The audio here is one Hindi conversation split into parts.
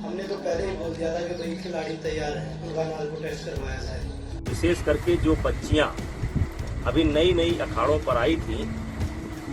हमने तो पहले ही बोल दिया था कि भाई खिलाड़ी तैयार हैं, उनका नार्को टेस्ट करवाया जाए। विशेष करके जो बच्चियां अभी नई नई अखाड़ों पर आई थी,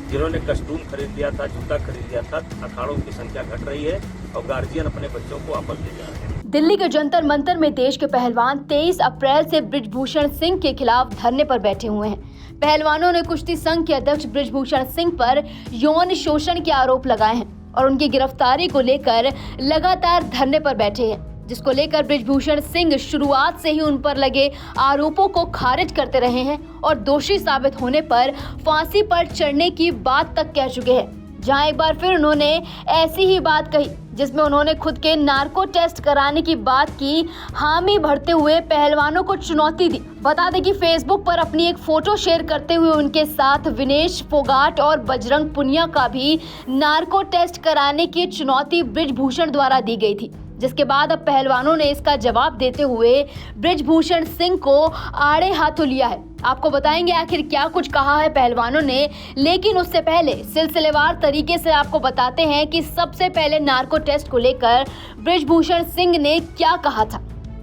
जिन्होंने कस्टूम खरीद लिया था, जूता खरीद लिया था, अखाड़ों की संख्या घट रही है और गार्जियन अपने बच्चों को वापस ले जा रहे हैं। दिल्ली के जंतर मंतर में देश के पहलवान 23 अप्रैल से बृजभूषण सिंह के खिलाफ धरने पर बैठे हुए हैं। पहलवानों ने कुश्ती संघ के अध्यक्ष बृजभूषण सिंह पर यौन शोषण के आरोप लगाए हैं और उनकी गिरफ्तारी को लेकर लगातार धरने पर बैठे हैं, जिसको लेकर बृजभूषण सिंह शुरुआत से ही उन पर लगे आरोपों को खारिज करते रहे हैं और दोषी साबित होने पर फांसी पर चढ़ने की बात तक कह चुके हैं। जहां एक बार फिर उन्होंने ऐसी ही बात कही जिसमें उन्होंने खुद के नार्को टेस्ट कराने की बात की, हामी भरते हुए पहलवानों को चुनौती दी। बता दें कि फेसबुक पर अपनी एक फोटो शेयर करते हुए उनके साथ विनेश फोगाट और बजरंग पुनिया का भी नार्को टेस्ट कराने की चुनौती बृजभूषण द्वारा दी गई थी, जिसके बाद अब पहलवानों ने इसका जवाब देते हुए बृजभूषण सिंह को आड़े हाथों लिया है। आपको बताएंगे आखिर क्या कुछ कहा है पहलवानों ने, लेकिन उससे पहले सिलसिलेवार तरीके से आपको बताते हैं कि सबसे पहले नार्को टेस्ट को लेकर बृजभूषण सिंह ने क्या कहा था।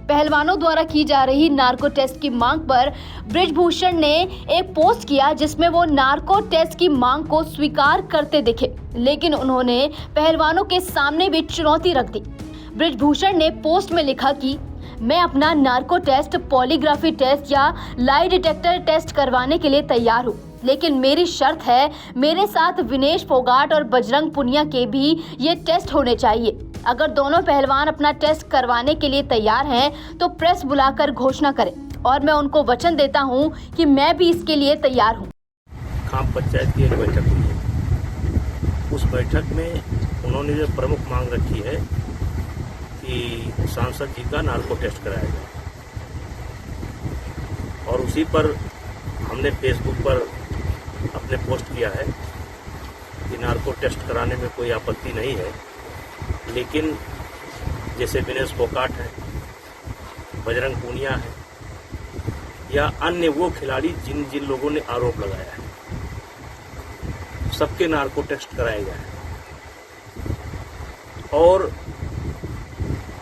पहलवानों द्वारा की जा रही नार्को टेस्ट की मांग पर बृजभूषण ने एक पोस्ट किया जिसमें वो नार्को टेस्ट की मांग को स्वीकार करते दिखे, लेकिन उन्होंने पहलवानों के सामने भी चुनौती रख दी। बृजभूषण ने पोस्ट में लिखा कि मैं अपना नार्को टेस्ट, पॉलीग्राफी टेस्ट या लाई डिटेक्टर टेस्ट करवाने के लिए तैयार हूँ, लेकिन मेरी शर्त है मेरे साथ विनेश फोगाट और बजरंग पुनिया के भी ये टेस्ट होने चाहिए। अगर दोनों पहलवान अपना टेस्ट करवाने के लिए तैयार हैं तो प्रेस बुलाकर घोषणा करें और मैं उनको वचन देता हूँ कि मैं भी इसके लिए तैयार हूँ। खाम पंचायत की एक बैठक हुई है। उस बैठक में उन्होंने जो प्रमुख मांग रखी है कि सांसद जी का नार्को टेस्ट कराया जाए, और उसी पर हमने फेसबुक पर अपने पोस्ट किया है कि नार्को टेस्ट कराने में कोई आपत्ति नहीं है, लेकिन जैसे विनेश फोगाट है, बजरंग पुनिया है या अन्य वो खिलाड़ी जिन जिन लोगों ने आरोप लगाया है, सबके नार्को टेस्ट कराए जाए। और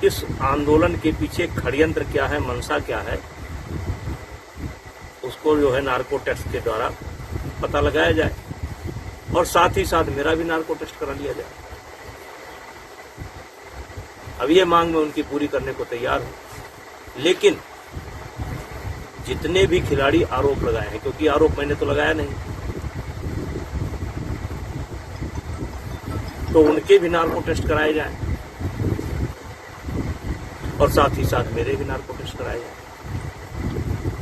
इस आंदोलन के पीछे षड्यंत्र क्या है, मंशा क्या है, उसको जो है नार्को टेस्ट के द्वारा पता लगाया जाए और साथ ही साथ मेरा भी नार्को टेस्ट करा लिया जाए। अब ये मांग मैं उनकी पूरी करने को तैयार हूं, लेकिन जितने भी खिलाड़ी आरोप लगाए हैं, क्योंकि आरोप मैंने तो लगाया नहीं, तो उनके भी नार्को टेस्ट कराए जाए और साथ ही साथ मेरे भी नार्को टेस्ट कराए जाए,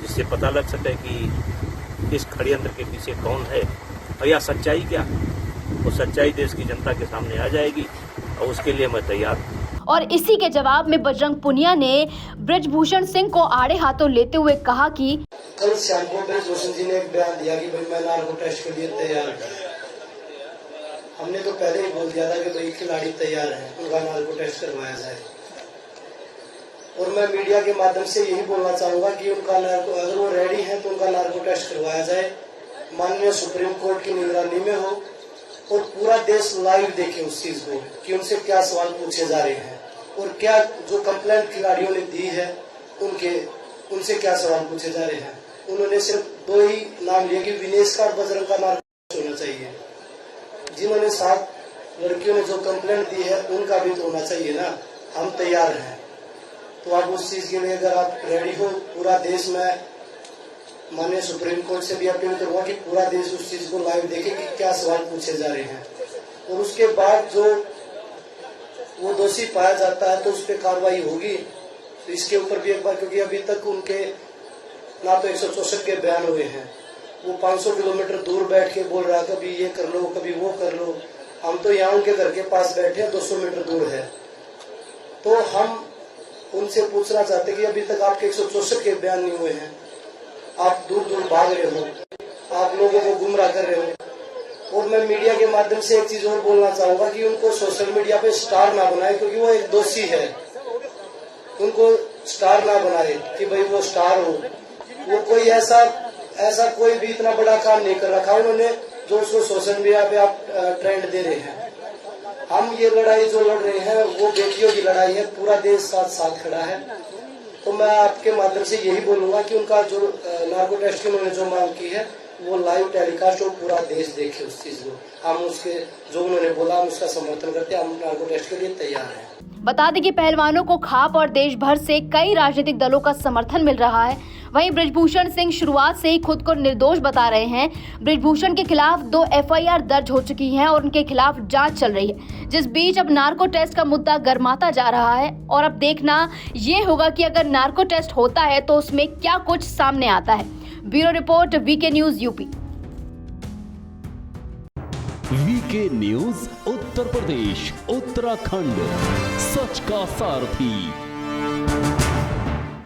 जिससे पता लग सके कि इस षड्यंत्र के पीछे कौन है और या सच्चाई क्या है। वो सच्चाई देश की जनता के सामने आ जाएगी और उसके लिए मैं तैयार हूँ। और इसी के जवाब में बजरंग पुनिया ने बृजभूषण सिंह को आड़े हाथों लेते हुए कहा कि कल शाम को बृजभूषण जी ने एक बयान दिया कि भाई मैं नार्को टेस्ट के लिए तैयार हूँ। हमने तो पहले ही बोल दिया था कि भाई खिलाड़ी तैयार हैं, उनका नार्को टेस्ट करवाया जाए। और मैं मीडिया के माध्यम से यही बोलना चाहूंगा कि उनका नार्को, अगर वो रेडी है तो उनका नार्को टेस्ट करवाया जाए, माननीय सुप्रीम कोर्ट की निगरानी में हो और पूरा देश लाइव देखे उस चीज को कि उनसे क्या सवाल पूछे जा रहे हैं और क्या जो कंप्लेंट खिलाड़ियों ने दी है उनसे क्या सवाल पूछे जा रहे हैं। उन्होंने सिर्फ दो ही नाम लिए कि विनेश का और बजरंग का नार्को टेस्ट होना चाहिए। जिन्होंने 7 लड़कियों ने जो कंप्लेंट दी है उनका भी तो होना चाहिए ना। हम तैयार हैं, तो आप उस चीज के लिए अगर आप रेडी हो, पूरा देश में माननीय सुप्रीम कोर्ट से भी अपील करूंगा कि पूरा देश उस चीज को लाइव देखे कि क्या सवाल पूछे जा रहे हैं और उसके बाद जो वो दोषी पाया जाता है तो उस पर कार्रवाई होगी। तो इसके ऊपर भी एक बार, क्योंकि अभी तक उनके ना तो 164 के बयान हुए हैं, वो 500 किलोमीटर दूर बैठ के बोल रहा है कभी ये कर लो कभी वो कर लो। हम तो यहाँ उनके घर के पास बैठे हैं, 200 मीटर दूर है। तो हम उनसे पूछना चाहते कि अभी तक आपके 164 के बयान नहीं हुए हैं, आप दूर दूर भाग रहे हो, आप लोगों को गुमराह कर रहे हो। और मैं मीडिया के माध्यम से एक चीज और बोलना चाहूंगा कि उनको सोशल मीडिया पे स्टार ना बनाए, क्योंकि वो एक दोषी है। उनको स्टार ना बनाए कि भाई वो स्टार हो। वो कोई ऐसा कोई भी इतना बड़ा काम नहीं कर रखा उन्होंने जो उसको सोशल मीडिया पे आप ट्रेंड दे रहे हैं। हम ये लड़ाई जो लड़ रहे हैं वो बेटियों की लड़ाई है, पूरा देश साथ खड़ा है। तो मैं आपके माध्यम से यही बोलूंगा कि उनका जो नार्को टेस्ट की उन्होंने जो मांग की है वो लाइव टेलीकास्ट हो, पूरा देश देखे उस चीज को। हम उसके जो उन्होंने बोला हम उसका समर्थन करते हैं, हम नार्को टेस्ट के लिए तैयार हैं। बता दें कि पहलवानों को खाप और देश भर से कई राजनीतिक दलों का समर्थन मिल रहा है। वहीं बृजभूषण सिंह शुरुआत से ही खुद को निर्दोष बता रहे हैं। बृजभूषण के खिलाफ 2 FIR दर्ज हो चुकी हैं और उनके खिलाफ जांच चल रही है, जिस बीच अब नार्को टेस्ट का मुद्दा गर्माता जा रहा है। और अब देखना ये होगा कि अगर नार्को टेस्ट होता है तो उसमें क्या कुछ सामने आता है। Bureau report, VK news UP। VK news Uttar Pradesh Uttarakhand, सच का सारथी।